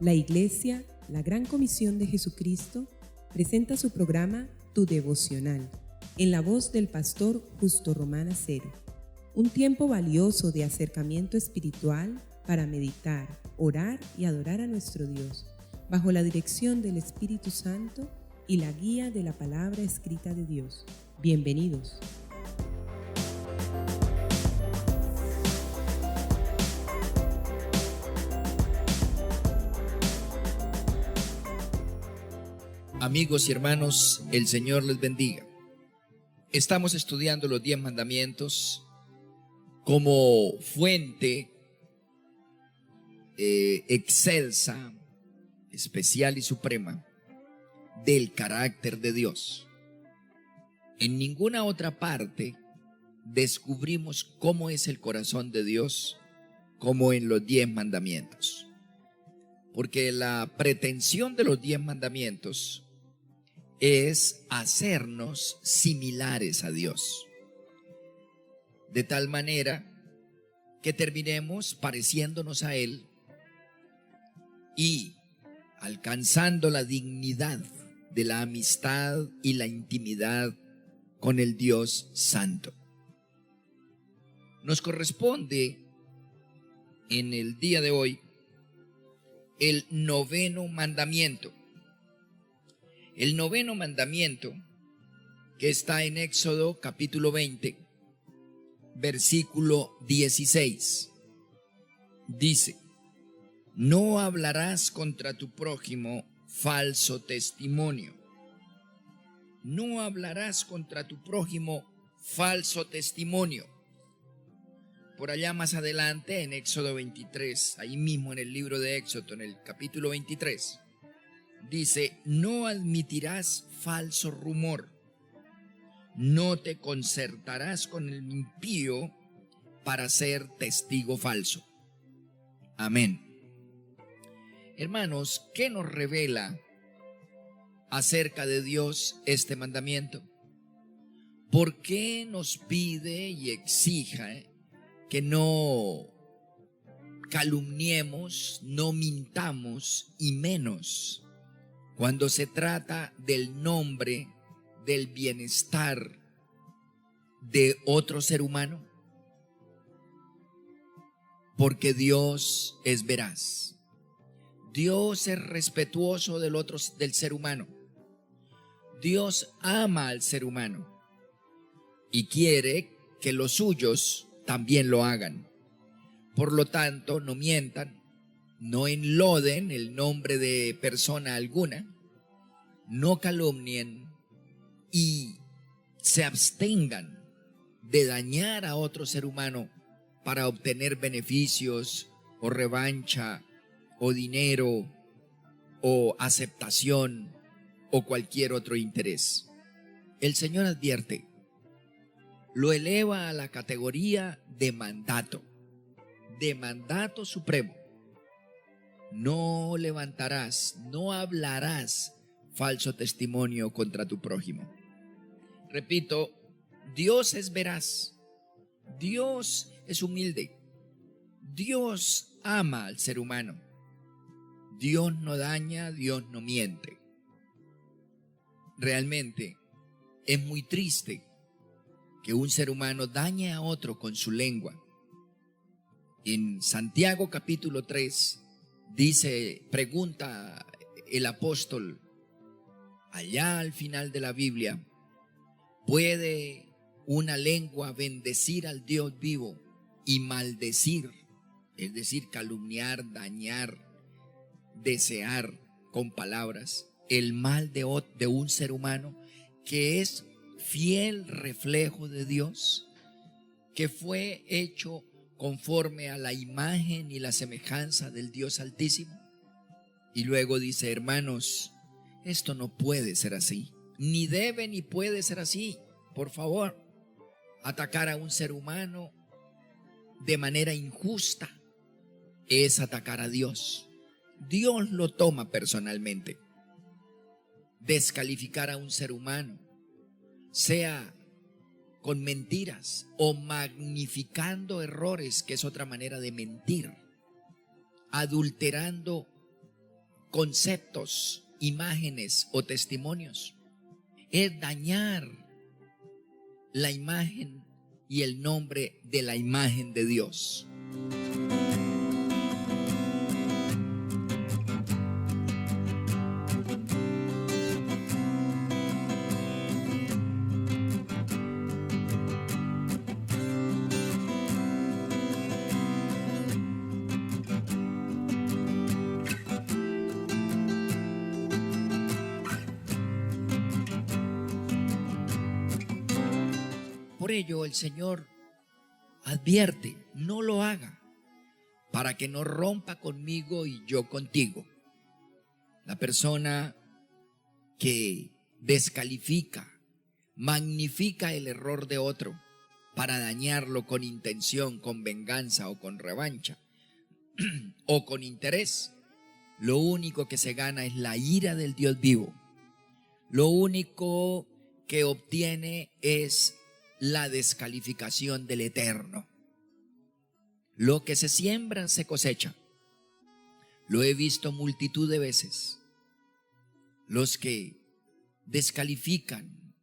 La Iglesia, la Gran Comisión de Jesucristo, presenta su programa Tu Devocional, en la voz del pastor Justo Román Acero. Un tiempo valioso de acercamiento espiritual para meditar, orar y adorar a nuestro Dios, bajo la dirección del Espíritu Santo y la guía de la palabra escrita de Dios. Bienvenidos. Amigos y hermanos, el Señor les bendiga. Estamos estudiando los 10 mandamientos como fuente excelsa, especial y suprema del carácter de Dios. En ninguna otra parte descubrimos cómo es el corazón de Dios como en los 10 mandamientos. Porque la pretensión de los 10 mandamientos es hacernos similares a Dios, de tal manera que terminemos pareciéndonos a Él y alcanzando la dignidad de la amistad y la intimidad con el Dios Santo. Nos corresponde en el día de hoy el 9º mandamiento. El 9º mandamiento, que está en Éxodo capítulo 20, versículo 16, dice: no hablarás contra tu prójimo falso testimonio. No hablarás contra tu prójimo falso testimonio. Por allá más adelante, en Éxodo 23, ahí mismo en el libro de Éxodo, en el capítulo 23, dice: no admitirás falso rumor, no te concertarás con el impío para ser testigo falso. Amén. Hermanos, ¿qué nos revela acerca de Dios este mandamiento? ¿Por qué nos pide y exige que no calumniemos, no mintamos, y menos cuando se trata del nombre, del bienestar de otro ser humano? Porque Dios es veraz. Dios es respetuoso del ser humano. Dios ama al ser humano y quiere que los suyos también lo hagan. Por lo tanto, no mientan, no enloden el nombre de persona alguna, no calumnien y se abstengan de dañar a otro ser humano para obtener beneficios o revancha o dinero o aceptación o cualquier otro interés. El Señor advierte, lo eleva a la categoría de mandato supremo. No levantarás, no hablarás falso testimonio contra tu prójimo. Repito, Dios es veraz, Dios es humilde, Dios ama al ser humano, Dios no daña, Dios no miente. Realmente es muy triste que un ser humano dañe a otro con su lengua. En Santiago capítulo 3 pregunta el apóstol allá al final de la Biblia: ¿puede una lengua bendecir al Dios vivo y maldecir? Es decir, calumniar, dañar, desear con palabras el mal de un ser humano que es fiel reflejo de Dios, que fue hecho conforme a la imagen y la semejanza del Dios Altísimo. Y luego dice: hermanos, esto no puede ser así, ni debe ni puede ser así. Por favor, atacar a un ser humano de manera injusta es atacar a Dios. Dios lo toma personalmente. Descalificar a un ser humano, sea con mentiras o magnificando errores, que es otra manera de mentir, adulterando conceptos, imágenes o testimonios. Es dañar la imagen y el nombre de la imagen de Dios. Por ello el Señor advierte, no lo haga, para que no rompa conmigo y yo contigo. La persona que descalifica, magnifica el error de otro para dañarlo con intención, con venganza o con revancha o con interés, lo único que se gana es la ira del Dios vivo. Lo único que obtiene es la descalificación del Eterno. Lo que se siembra se cosecha. Lo he visto multitud de veces. Los que descalifican,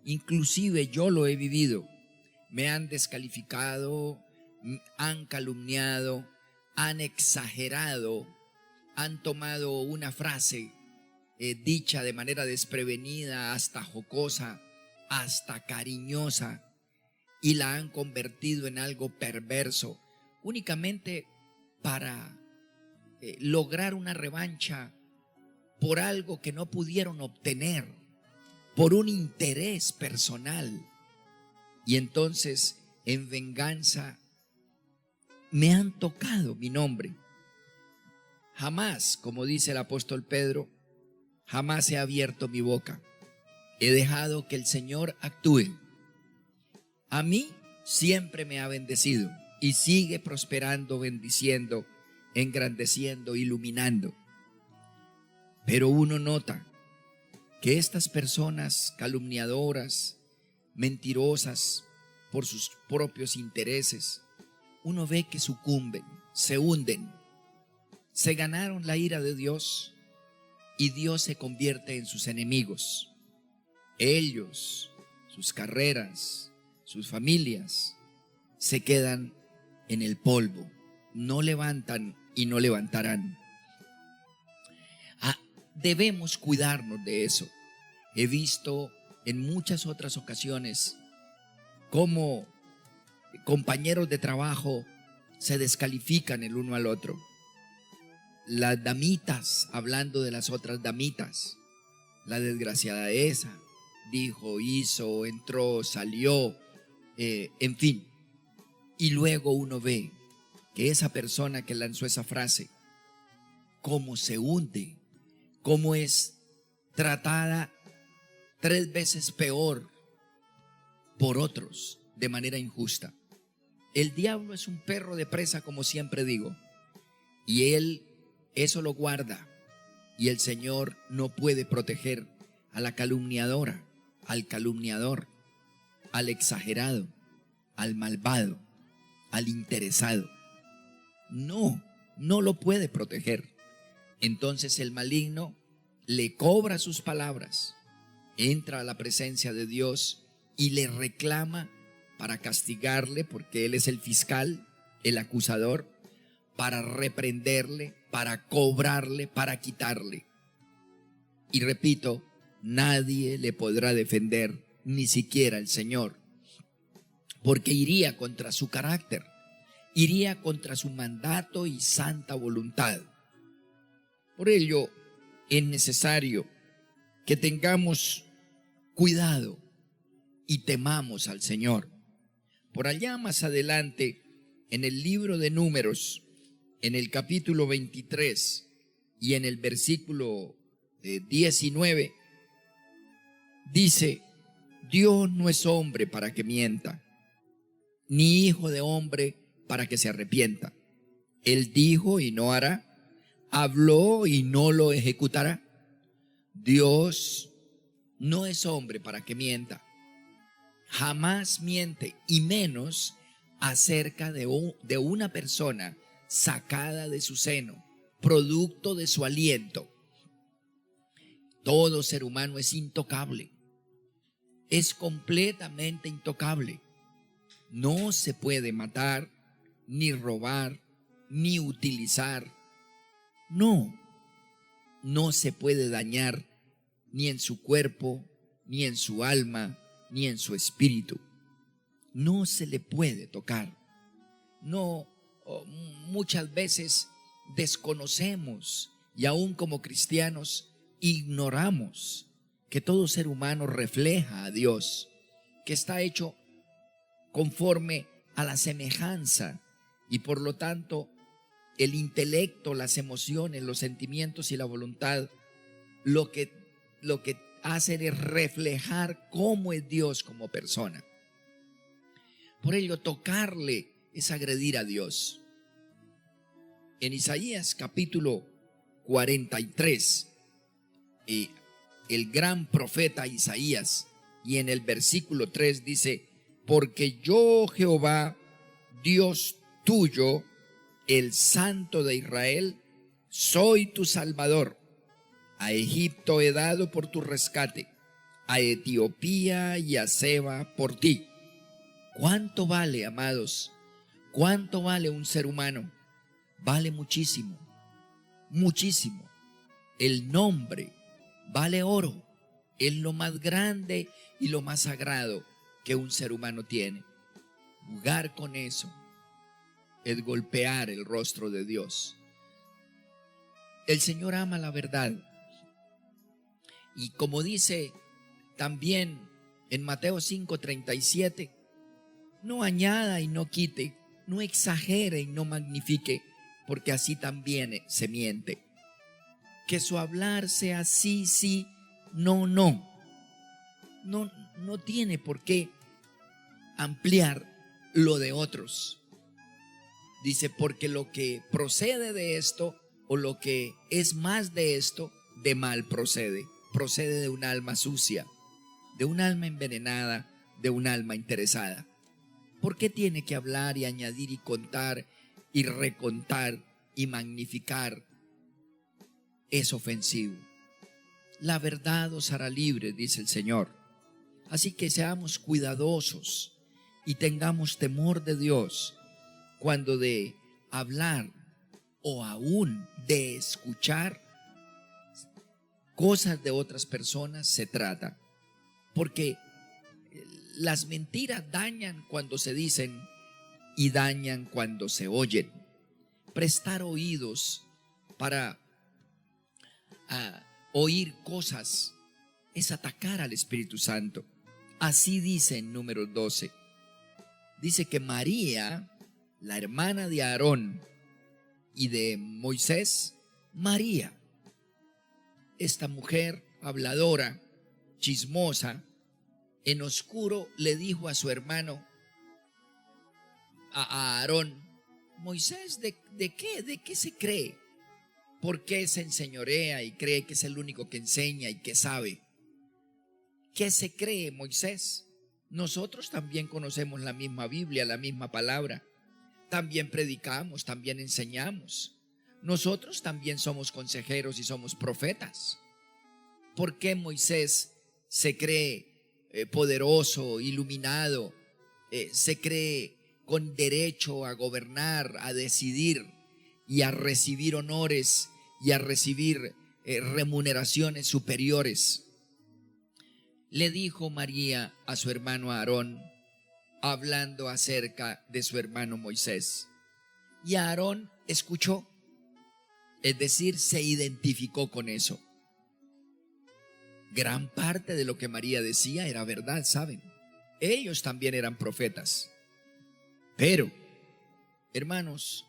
inclusive yo lo he vivido, me han descalificado, han calumniado, han exagerado, han tomado una frase dicha de manera desprevenida, hasta jocosa, hasta cariñosa, y la han convertido en algo perverso, únicamente para lograr una revancha por algo que no pudieron obtener, por un interés personal. Y entonces, en venganza, me han tocado mi nombre. Jamás, como dice el apóstol Pedro, jamás he abierto mi boca. He dejado que el Señor actúe. A mí siempre me ha bendecido y sigue prosperando, bendiciendo, engrandeciendo, iluminando. Pero uno nota que estas personas calumniadoras, mentirosas por sus propios intereses, uno ve que sucumben, se hunden, se ganaron la ira de Dios y Dios se convierte en sus enemigos. Ellos, sus carreras, sus familias, se quedan en el polvo, no levantan y no levantarán. Debemos cuidarnos de eso. He visto en muchas otras ocasiones cómo compañeros de trabajo se descalifican el uno al otro. Las damitas hablando de las otras damitas, la desgraciada esa, dijo, hizo, entró, salió, en fin. Y luego uno ve que esa persona que lanzó esa frase, cómo se hunde, cómo es tratada 3 veces peor por otros de manera injusta. El diablo es un perro de presa, como siempre digo, y él eso lo guarda, y el Señor no puede proteger a la calumniadora, al calumniador, al exagerado, al malvado, al interesado. No lo puede proteger. Entonces el maligno le cobra sus palabras, entra a la presencia de Dios y le reclama para castigarle, porque Él es el fiscal, el acusador, para reprenderle, para cobrarle, para quitarle. Y repito, nadie le podrá defender, ni siquiera el Señor, porque iría contra su carácter, iría contra su mandato y santa voluntad. Por ello, es necesario que tengamos cuidado y temamos al Señor. Por allá más adelante, en el libro de Números, en el capítulo 23 y en el versículo 19, dice: Dios no es hombre para que mienta, ni hijo de hombre para que se arrepienta. Él dijo y no hará, habló y no lo ejecutará. Dios no es hombre para que mienta, jamás miente, y menos acerca de una persona sacada de su seno, producto de su aliento. Todo ser humano es intocable, es completamente intocable. No se puede matar, ni robar, ni utilizar. No se puede dañar ni en su cuerpo, ni en su alma, ni en su espíritu. No se le puede tocar. Muchas veces desconocemos y aún como cristianos ignoramos que todo ser humano refleja a Dios, que está hecho conforme a la semejanza, y por lo tanto el intelecto, las emociones, los sentimientos y la voluntad lo que hacen es reflejar cómo es Dios como persona. Por ello, tocarle es agredir a Dios. En Isaías capítulo 43, el gran profeta Isaías, y en el versículo 3 dice: porque yo, Jehová, Dios tuyo, el Santo de Israel, soy tu Salvador. A Egipto he dado por tu rescate, a Etiopía y a Seba por ti. ¿Cuánto vale, amados? ¿Cuánto vale un ser humano? Vale muchísimo, muchísimo. El nombre vale oro. Es lo más grande y lo más sagrado que un ser humano tiene. Jugar con eso es golpear el rostro de Dios. El Señor ama la verdad. Y como dice también en Mateo 5:37, no añada y no quite, no exagere y no magnifique, porque así también se miente. Que su hablar sea sí, sí, no, no. No tiene por qué ampliar lo de otros. Dice, porque lo que procede de esto, o lo que es más de esto, de mal procede. Procede de un alma sucia, de un alma envenenada, de un alma interesada. ¿Por qué tiene que hablar y añadir y contar y recontar y magnificar? Es ofensivo. La verdad os hará libres, dice el Señor. Así que seamos cuidadosos y tengamos temor de Dios cuando de hablar o aún de escuchar cosas de otras personas se trata. Porque las mentiras dañan cuando se dicen y dañan cuando se oyen. Prestar oídos para oír cosas es atacar al Espíritu Santo. Así dice en Números 12. Dice que María, la hermana de Aarón y de Moisés, María, esta mujer habladora, chismosa, en oscuro le dijo a su hermano, a Aarón: Moisés, ¿de qué? ¿De qué se cree? ¿Por qué se enseñorea y cree que es el único que enseña y que sabe? ¿Qué se cree Moisés? Nosotros también conocemos la misma Biblia, la misma palabra. También predicamos, también enseñamos. Nosotros también somos consejeros y somos profetas. ¿Por qué Moisés se cree poderoso, iluminado, se cree con derecho a gobernar, a decidir y a recibir honores y a recibir remuneraciones superiores? Le dijo María a su hermano Aarón, hablando acerca de su hermano Moisés. Y Aarón escuchó, es decir, se identificó con eso. Gran parte de lo que María decía era verdad, ¿saben? Ellos también eran profetas. Pero, hermanos,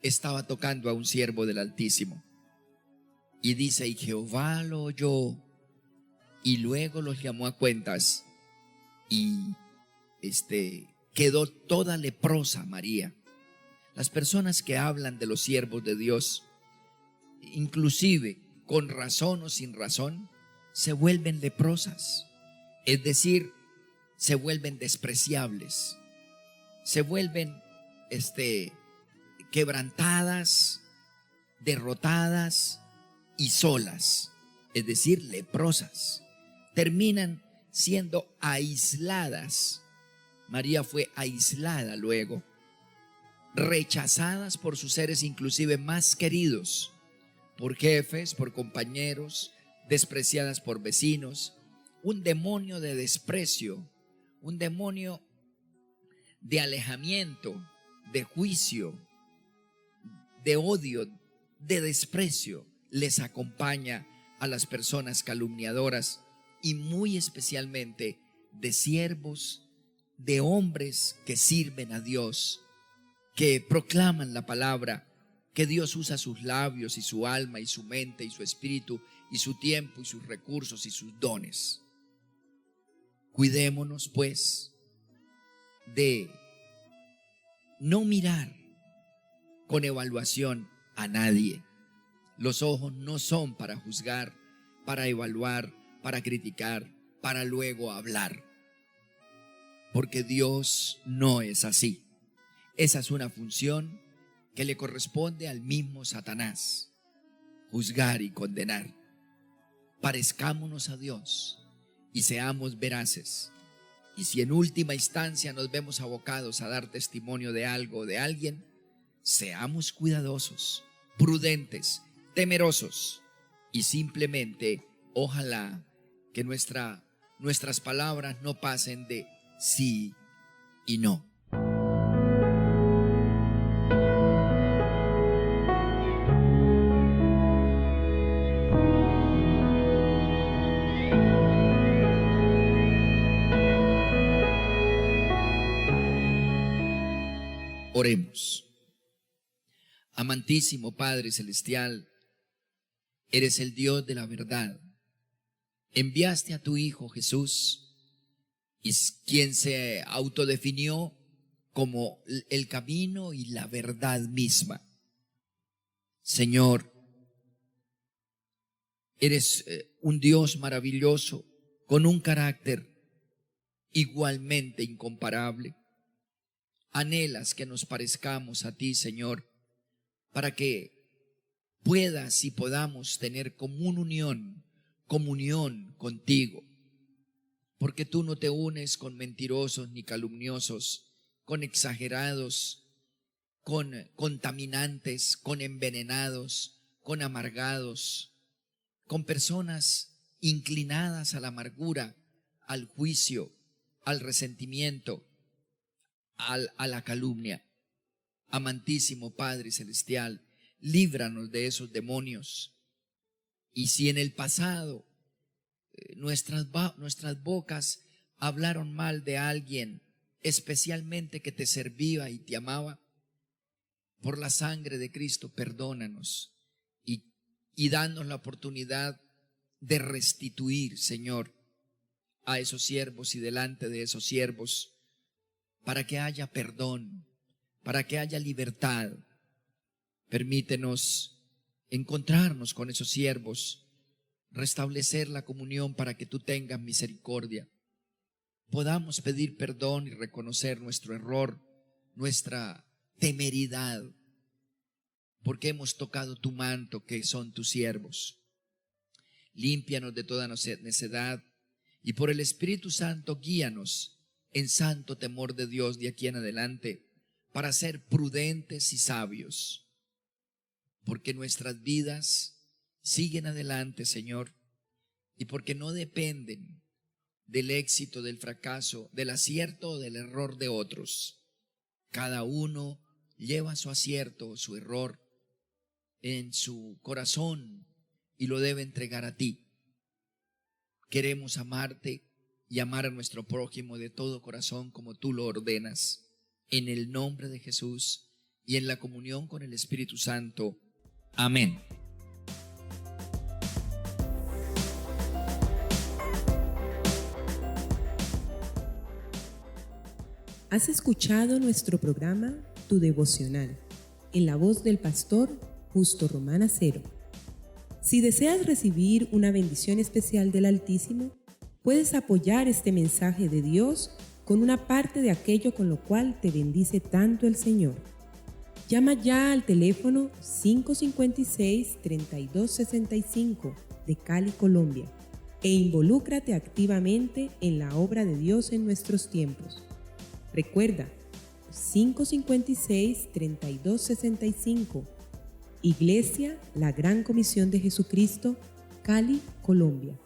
estaba tocando a un siervo del Altísimo. Y dice, y Jehová lo oyó, y luego los llamó a cuentas, y quedó toda leprosa María. Las personas que hablan de los siervos de Dios, inclusive con razón o sin razón, se vuelven leprosas. Es decir, se vuelven despreciables, se vuelven quebrantadas, derrotadas y solas. es decir, leprosas, terminan siendo aisladas. María fue aislada luego, rechazadas por sus seres inclusive más queridos, por jefes, por compañeros, despreciadas por vecinos. Un demonio de desprecio, un demonio de alejamiento, de juicio, de odio, de desprecio les acompaña a las personas calumniadoras, y muy especialmente de siervos, de hombres que sirven a Dios, que proclaman la palabra, que Dios usa sus labios y su alma y su mente y su espíritu y su tiempo y sus recursos y sus dones. Cuidémonos pues de no mirar con evaluación a nadie. Los ojos no son para juzgar, para evaluar, para criticar, para luego hablar. Porque Dios no es así. Esa es una función que le corresponde al mismo Satanás: juzgar y condenar. Parezcámonos a Dios y seamos veraces. Y si en última instancia nos vemos abocados a dar testimonio de algo o de alguien, seamos cuidadosos, prudentes, temerosos, y simplemente ojalá que nuestras palabras no pasen de sí y no. Oremos. Amantísimo Padre Celestial, eres el Dios de la verdad. Enviaste a tu Hijo Jesús, y quien se autodefinió como el camino y la verdad misma. Señor, eres un Dios maravilloso, con un carácter igualmente incomparable. Anhelas que nos parezcamos a ti, Señor, para que puedas y podamos tener comunión contigo. Porque tú no te unes con mentirosos ni calumniosos, con exagerados, con contaminantes, con envenenados, con amargados, con personas inclinadas a la amargura, al juicio, al resentimiento, a la calumnia. Amantísimo Padre Celestial, líbranos de esos demonios. Y si en el pasado nuestras bocas hablaron mal de alguien, especialmente que te servía y te amaba, por la sangre de Cristo perdónanos y danos la oportunidad de restituir, Señor, a esos siervos y delante de esos siervos, para que haya perdón, para que haya libertad. Permítenos encontrarnos con esos siervos, restablecer la comunión para que tú tengas misericordia. Podamos pedir perdón y reconocer nuestro error, nuestra temeridad, porque hemos tocado tu manto, que son tus siervos. Límpianos de toda necedad y por el Espíritu Santo guíanos en santo temor de Dios de aquí en adelante, para ser prudentes y sabios, porque nuestras vidas siguen adelante, Señor, y porque no dependen del éxito, del fracaso, del acierto o del error de otros. Cada uno lleva su acierto o su error en su corazón y lo debe entregar a ti. Queremos amarte y amar a nuestro prójimo de todo corazón como tú lo ordenas, en el nombre de Jesús y en la comunión con el Espíritu Santo. Amén. Has escuchado nuestro programa Tu Devocional, en la voz del pastor Justo Román Acero. Si deseas recibir una bendición especial del Altísimo, puedes apoyar este mensaje de Dios con una parte de aquello con lo cual te bendice tanto el Señor. Llama ya al teléfono 556-3265 de Cali, Colombia, e involúcrate activamente en la obra de Dios en nuestros tiempos. Recuerda, 556-3265, Iglesia La Gran Comisión de Jesucristo, Cali, Colombia.